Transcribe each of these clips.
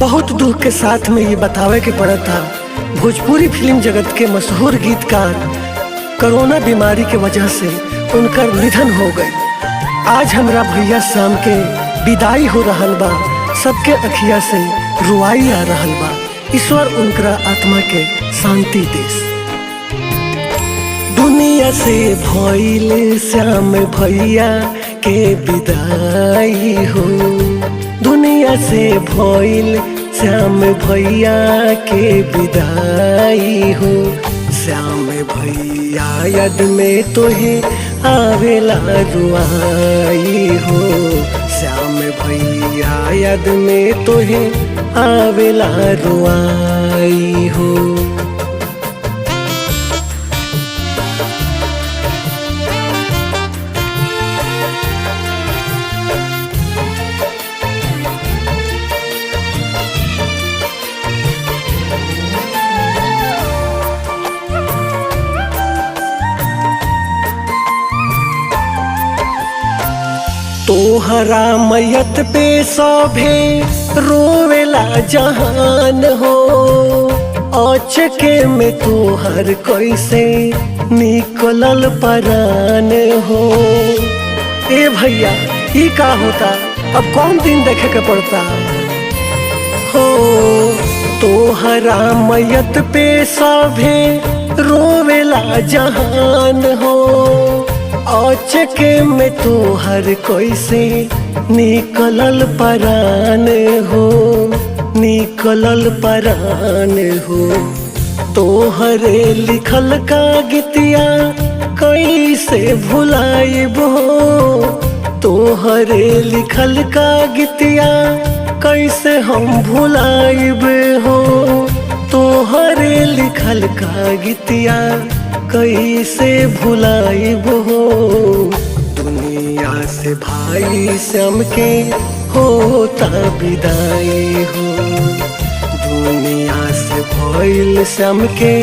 बहुत दुख के साथ में ये बतावे के पड़ा था, भोजपुरी फिल्म जगत के मशहूर गीतकार कोरोना बीमारी के वजह से उनका निधन हो गए। आज हमरा भैया शाम के विदाई हो रहल बा, सबके अखिया से रुआई आ रहल बा। ईश्वर उनकरा आत्मा के शांति देस। दुनिया से भइल श्याम भैया के विदाई हो, दुनिया से भइल श्याम भैया के विदाई हो। श्याम भैया याद में तोहे आवेला रुआई हो, श्याम भैया याद में तोहे आवेला रुआई हो। तोहरा मैयत पे सभे रोवेला जहान हो, अचके में तोहर कैसे निकलल परान हो। ए भैया ई का होता, अब कौन दिन देखे के पड़ता हो। तोहरा मैयत पे सभे रोवेला जहान हो, अचके में तोहर कैसे निकलल परान हो, निकलल परान हो। तोहरे लिखल का गीतिया कैसे भुलाइब हो, तोहरे लिखल का गीतिया कैसे हम भुलाइब हो। तोहरे लिखल का गीतिया कैसे भुलाइब हो। दुनिया से भाई श्याम के होता विदाई हो, दुनिया से भइल श्याम के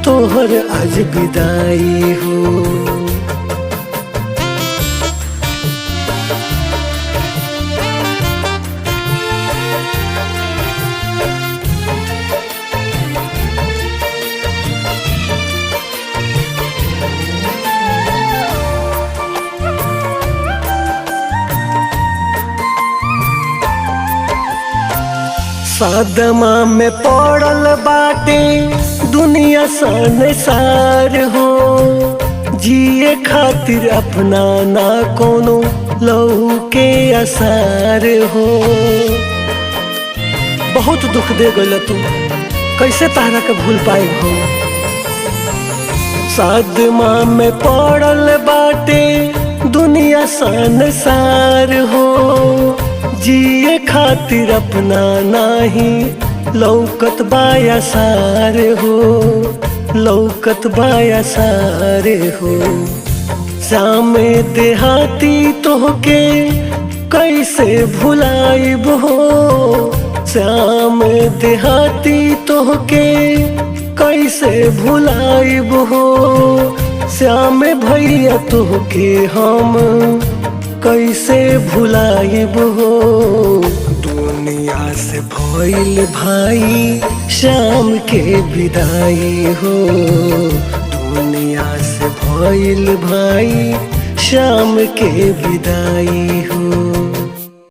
तोहर आज विदाई हो। सदमा में पड़ल बाटे दुनिया संसार हो, जिए खातिर अपना ना कोनो लहू के आसार हो। बहुत दुख दे गइल तू, कैसे तारा के भूल पाए हो। सदमा में पड़ल बाटे दुनिया संसार हो, जिए खातिर अपना नाही लौकत बाया सार हो, लौकत बाया सारे हो। श्याम देहाती तोहके कैसे भुलाइब हो, श्याम देहाती तोहके कैसे भुलाइब हो। श्याम भैया तोहके हम कैसे भुलाइब हो। दुनिया से भइल भाई श्याम के विदाई हो, दुनिया से भइल भाई श्याम के विदाई हो।